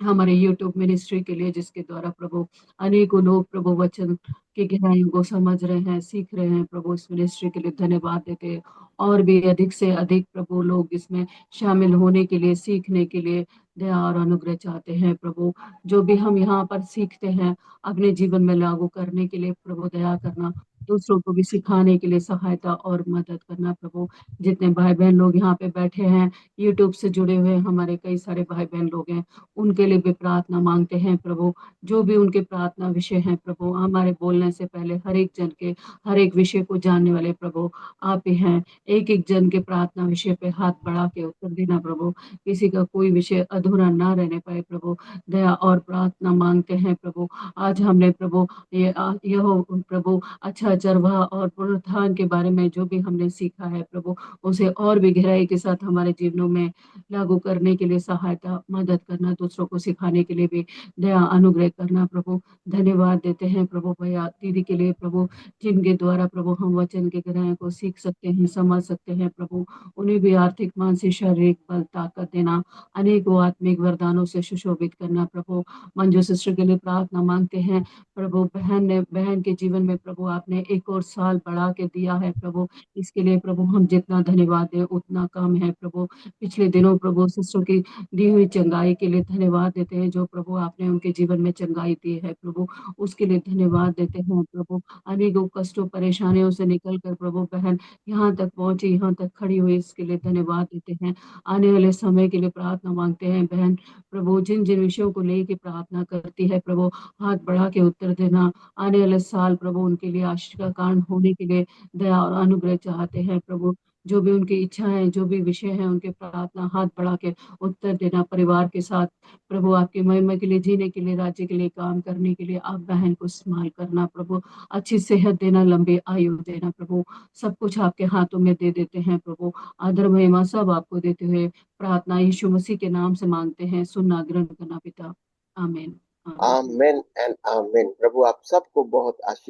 हमारे यूट्यूब मिनिस्ट्री के लिए, जिसके द्वारा प्रभु अनेकों लोग प्रभु वचन की गहराइयों को समझ रहे हैं, सीख रहे हैं। प्रभु इस मिनिस्ट्री के लिए धन्यवाद देते हैं। और भी अधिक से अधिक प्रभु लोग इसमें शामिल होने के लिए, सीखने के लिए दया और अनुग्रह चाहते हैं। प्रभु जो भी हम यहाँ पर सीखते हैं अपने जीवन में लागू करने के लिए प्रभु दया करना, दूसरों को भी सिखाने के लिए सहायता और मदद करना। प्रभु जितने भाई बहन लोग यहाँ पे बैठे हैं, यूट्यूब से जुड़े हुए हमारे कई सारे भाई बहन लोग हैं, उनके लिए भी प्रार्थना मांगते हैं। प्रभु जो भी उनके प्रार्थना विषय हैं प्रभु, हमारे बोलने से पहले हर एक जन के हर एक विषय को जानने वाले प्रभु आप ही हैं। एक एक जन के प्रार्थना विषय पे हाथ बढ़ा के उत्तर देना प्रभु, किसी का कोई विषय अधूरा ना रहने पाए प्रभु, दया और प्रार्थना मांगते हैं प्रभु। आज हमने प्रभु यह प्रभु अच्छा चरवाह और पुनरुत्थान के बारे में जो भी हमने सीखा है प्रभु, उसे और भी गहराई के साथ हमारे जीवनों में लागू करने के लिए सहायता मदद करना, दूसरों को सिखाने के लिए भी दया अनुग्रह करना प्रभु। धन्यवाद देते हैं प्रभु भैया दीदी के लिए प्रभु, जिनके द्वारा प्रभु हम वचन के गहराई को सीख सकते हैं, समझ सकते हैं प्रभु। उन्हें भी आर्थिक, मानसिक, शारीरिक बल ताकत देना, अनेकों आत्मिक वरदानों से सुशोभित करना प्रभु। मंजू सिस्टर के लिए प्रार्थना मांगते हैं प्रभु, बहन के जीवन में प्रभु आपने एक और साल बढ़ा के दिया है प्रभु, इसके लिए प्रभु हम जितना धन्यवाद दें उतना कम है प्रभु। पिछले दिनों प्रभु सिस्टर की दी हुई चंगाई के लिए धन्यवाद देते हैं, जो प्रभु आपने उनके जीवन में चंगाई दी है प्रभु, उसके लिए धन्यवाद देते हैं प्रभु। अनेकों कष्टों परेशानियों से निकल कर प्रभु बहन यहाँ तक पहुंची, यहाँ तक खड़ी हुई, इसके लिए धन्यवाद देते हैं। आने वाले समय के लिए प्रार्थना मांगते हैं बहन प्रभु, जिन जिन विषयों को लेकर प्रार्थना करती है प्रभु, हाथ बढ़ा के उत्तर देना। आने वाले साल प्रभु उनके लिए आशीष का कारण होने के लिए दया और अनुग्रह चाहते हैं प्रभु। जो भी उनकी इच्छाएं, जो भी विषय हैं, उनके प्रार्थना हाथ बढ़ा के उत्तर देना। परिवार के साथ प्रभु आपकी महिमा के लिए जीने के लिए, राज्य के लिए काम करने के लिए आप बहन को इस्तेमाल करना प्रभु। अच्छी सेहत देना, लंबी आयु देना प्रभु। सब कुछ आपके हाथों में दे देते हैं प्रभु। आदर महिमा सब आपको देते हुए प्रार्थना यीशु मसीह के नाम से मांगते हैं, सुनना ग्रहण करना पिता, आमीन। आमेन एंड आमेन। प्रभु आप सबको बहुत आशीष